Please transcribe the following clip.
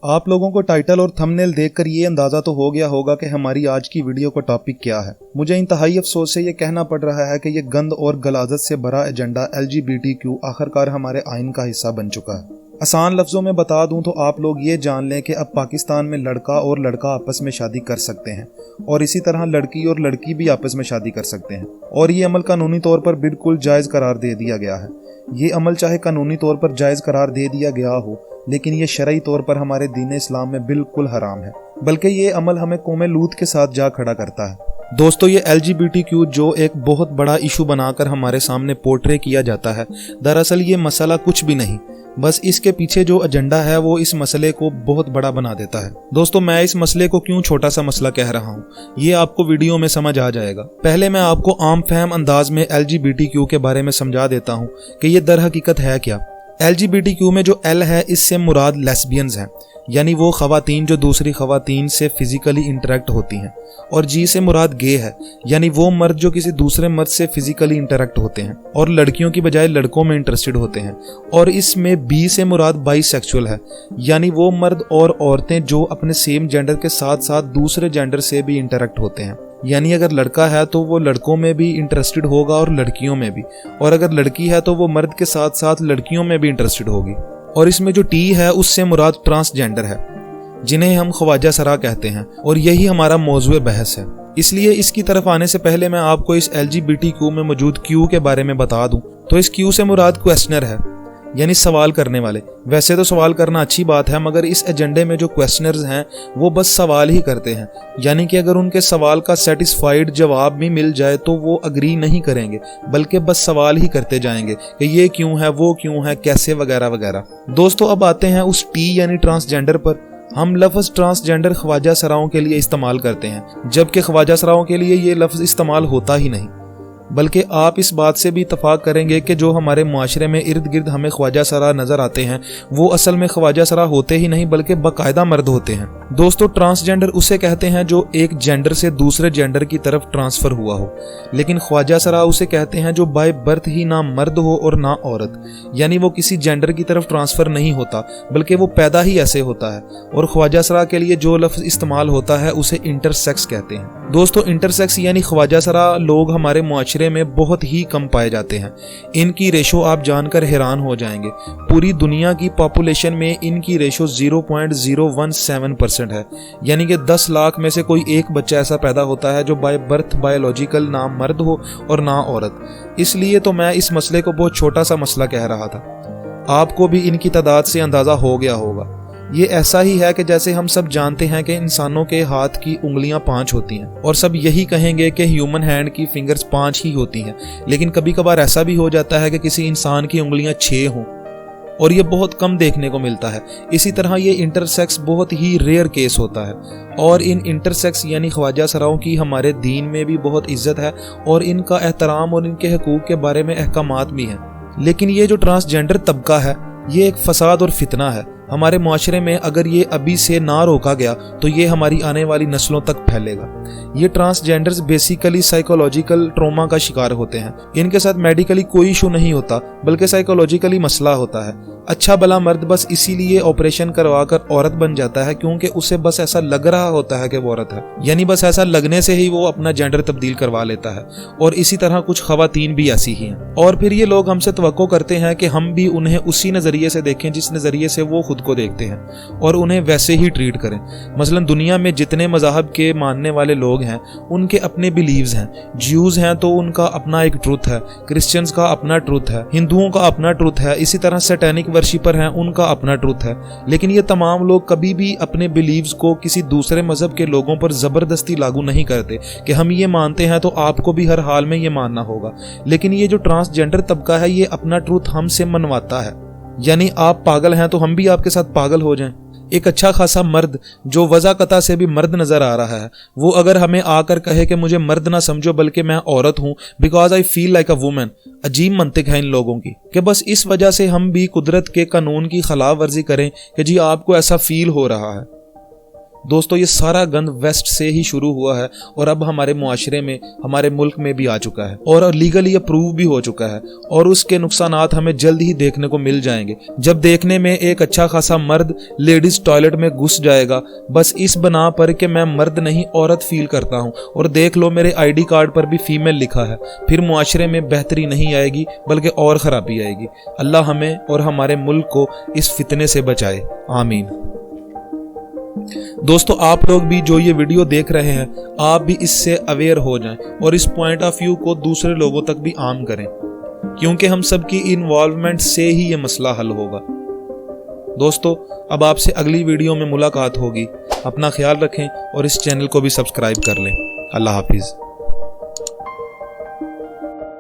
आप लोगों को टाइटल और थंबनेल देखकर ये अंदाज़ा तो हो गया होगा कि हमारी आज की वीडियो का टॉपिक क्या है। मुझे इंतहाई अफसोस से ये कहना पड़ रहा है कि ये गंद और गलाजत से भरा एजेंडा LGBTQ आखिरकार हमारे आइन का हिस्सा बन चुका है। आसान लफ्ज़ों में बता दूं तो आप लोग ये जान लें कि अब पाकिस्तान में लड़का और लड़का आपस में शादी कर सकते हैं और इसी तरह लड़की और लड़की भी आपस में शादी कर सकते हैं और ये अमल कानूनी तौर पर बिल्कुल जायज़ करार दे दिया गया है। ये अमल चाहे कानूनी तौर पर जायज़ करार दे दिया गया हो, लेकिन ये शरई तौर पर हमारे दीन इस्लाम में बिल्कुल हराम है, बल्कि ये अमल हमें कौमे लूत के साथ जा खड़ा करता है। दोस्तों, ये LGBTQ जो एक बहुत बड़ा इशू बनाकर हमारे सामने पोर्ट्रे किया जाता है, दरअसल ये मसला कुछ भी नहीं, बस इसके पीछे जो एजेंडा है वो इस मसले को बहुत बड़ा बना देता है। दोस्तों, मैं इस मसले को क्यों छोटा सा मसला कह रहा हूँ ये आपको वीडियो में समझ आ जाएगा। पहले मैं आपको आम फहम अंदाज में LGBTQ के बारे में समझा देता हूँ कि ये दर हकीकत है क्या। LGBTQ में जो L है इससे मुराद लेस्बियंस हैं, यानी वो खवातीन जो दूसरी खवातीन से फिजिकली इंटरेक्ट होती हैं, और G से मुराद गे है, यानी वो मर्द जो किसी दूसरे मर्द से फिजिकली इंटरेक्ट होते हैं और लड़कियों की बजाय लड़कों में इंटरेस्टेड होते हैं, और इसमें B से मुराद बाइसेक्सुअल है, यानी वो मर्द और औरतें जो अपने सेम जेंडर के साथ साथ दूसरे जेंडर से भी इंटरेक्ट होते हैं। यानी अगर लड़का है तो वो लड़कों में भी इंटरेस्टेड होगा और लड़कियों में भी, और अगर लड़की है तो वो मर्द के साथ साथ लड़कियों में भी इंटरेस्टेड होगी। और इसमें जो T है उससे मुराद ट्रांसजेंडर है, जिन्हें हम ख्वाजा सरा कहते हैं, और यही हमारा मौजूए बहस है। इसलिए इसकी तरफ आने से पहले मैं आपको इस LGBTQ में मौजूद Q के बारे में बता दूं तो इस Q से मुराद क्वेश्चनर है, यानी सवाल करने वाले। वैसे तो सवाल करना अच्छी बात है, मगर इस एजेंडे में जो क्वेश्चनर्स हैं वो बस सवाल ही करते हैं, यानी कि अगर उनके सवाल का सेटिस्फाइड जवाब भी मिल जाए तो वो अग्री नहीं करेंगे, बल्कि बस सवाल ही करते जाएंगे कि ये क्यों है, वो क्यों है, कैसे, वगैरह वगैरह। दोस्तों, अब आते हैं उस T यानी ट्रांसजेंडर पर। हम लफ्ज़ ट्रांसजेंडर ख्वाजा सराओं के लिए इस्तेमाल करते हैं, जबकि ख्वाजा सराओं के लिए ये लफ्ज़ इस्तेमाल होता ही नहीं। बल्कि आप इस बात से भी इत्तफाक करेंगे कि जो हमारे माशरे में इर्द गिर्द हमें ख्वाजा सरा नज़र आते हैं वो असल में ख्वाजा सरा होते ही नहीं बल्कि बाकायदा मर्द होते हैं। दोस्तों, ट्रांसजेंडर उसे कहते हैं जो एक जेंडर से दूसरे जेंडर की तरफ ट्रांसफ़र हुआ हो, लेकिन ख्वाजा सरा उसे कहते हैं जो बाय बर्थ ही ना मर्द हो और ना औरत, यानी वो किसी जेंडर की तरफ ट्रांसफ़र नहीं होता बल्कि वो पैदा ही ऐसे होता है। और ख्वाजा सरा के लिए जो लफ्ज़ इस्तेमाल होता है उसे इंटरसेक्स कहते हैं। दोस्तों, इंटरसेक्स यानी ख्वाजा सरा लोग हमारे माशरे में बहुत ही कम पाए जाते हैं। इनकी रेशो आप जानकर हैरान हो जाएंगे। पूरी दुनिया की पॉपुलेशन में इनकी रेशो 0.017% है, यानी कि 10 लाख में से कोई एक बच्चा ऐसा पैदा होता है जो बाय बर्थ बायोलॉजिकल ना मर्द हो और ना औरत। इसलिए तो मैं इस मसले को बहुत छोटा सा मसला कह रहा था। आपको भी इनकी तादाद से अंदाज़ा हो गया होगा। ये ऐसा ही है कि जैसे हम सब जानते हैं कि इंसानों के हाथ की उंगलियां 5 होती हैं, और सब यही कहेंगे कि ह्यूमन हैंड की फिंगर्स 5 ही होती हैं, लेकिन कभी कभार ऐसा भी हो जाता है कि किसी इंसान की उंगलियां 6 हों, और ये बहुत कम देखने को मिलता है। इसी तरह ये इंटरसेक्स बहुत ही रेयर केस होता है, और इन इंटरसेक्स यानी ख्वाजा सराओं की हमारे दीन में भी बहुत इज्जत है और इनका एहतराम और इनके हकूक़ के बारे में अहकामात भी हैं। लेकिन ये जो ट्रांसजेंडर तबका है ये एक फसाद और फितना है हमारे माशरे में। अगर ये अभी से ना रोका गया तो ये हमारी आने वाली नस्लों तक फैलेगा। ये ट्रांसजेंडर्स बेसिकली साइकोलॉजिकल ट्रॉमा का शिकार होते हैं। इनके साथ मेडिकली कोई इशू नहीं होता बल्कि साइकोलॉजिकली मसला होता है। अच्छा भला मर्द बस इसीलिए ऑपरेशन करवाकर औरत बन जाता है क्योंकि उसे बस ऐसा लग रहा होता है कि वो औरत है, यानी बस ऐसा लगने से ही वो अपना जेंडर तब्दील करवा लेता है। और इसी तरह कुछ खवातीन भी ऐसी ही हैं। और फिर ये लोग हमसे तवक्को करते हैं कि हम भी उन्हें उसी नज़रिए से देखें जिस नज़रिए से वो खुद को देखते हैं और उन्हें वैसे ही ट्रीट करें। मसलन दुनिया में जितने मज़हब के मानने वाले लोग हैं उनके अपने बिलीव्स हैं। ज्यूज़ हैं तो उनका अपना एक ट्रुथ है, क्रिश्चियंस का अपना ट्रुथ है, हिंदुओं का अपना ट्रुथ है, इसी तरह सैटेनिक वर्शिपर हैं उनका अपना ट्रुथ है। लेकिन ये तमाम लोग कभी भी अपने बिलीव्स को किसी दूसरे मजहब के लोगों पर ज़बरदस्ती लागू नहीं करते कि हम ये मानते हैं तो आपको भी हर हाल में ये मानना होगा। लेकिन ये जो ट्रांसजेंडर तबका है ये अपना ट्रुथ हमसे मनवाता है, यानी आप पागल हैं तो हम भी आपके साथ पागल हो जाएं। एक अच्छा खासा मर्द जो वज़ाकता से भी मर्द नज़र आ रहा है, वो अगर हमें आकर कहे कि मुझे मर्द ना समझो बल्कि मैं औरत हूँ because I feel like a woman, अजीब मंतिक है इन लोगों की कि बस इस वजह से हम भी कुदरत के कानून की खिलाफ वर्जी करें कि जी आपको ऐसा फील हो रहा है। दोस्तों ये सारा गंद वेस्ट से ही शुरू हुआ है और अब हमारे मुआशरे में, हमारे मुल्क में भी आ चुका है और लीगली अप्रूव भी हो चुका है और उसके नुकसानात हमें जल्द ही देखने को मिल जाएंगे। जब देखने में एक अच्छा खासा मर्द लेडीज टॉयलेट में घुस जाएगा बस इस बना पर कि मैं मर्द नहीं औरत फील करता हूँ और देख लो मेरे आईडी कार्ड पर भी फीमेल लिखा है, फिर मुआशरे में बेहतरी नहीं आएगी बल्कि और खराबी आएगी। अल्लाह हमें और हमारे मुल्क को इस फितने से बचाए, आमीन। दोस्तों आप लोग भी जो ये वीडियो देख रहे हैं आप भी इससे अवेयर हो जाएं और इस पॉइंट ऑफ व्यू को दूसरे लोगों तक भी आम करें, क्योंकि हम सबकी इन्वॉल्वमेंट से ही ये मसला हल होगा। दोस्तों अब आपसे अगली वीडियो में मुलाकात होगी। अपना ख्याल रखें और इस चैनल को भी सब्सक्राइब कर लें। अल्लाह हाफिज़।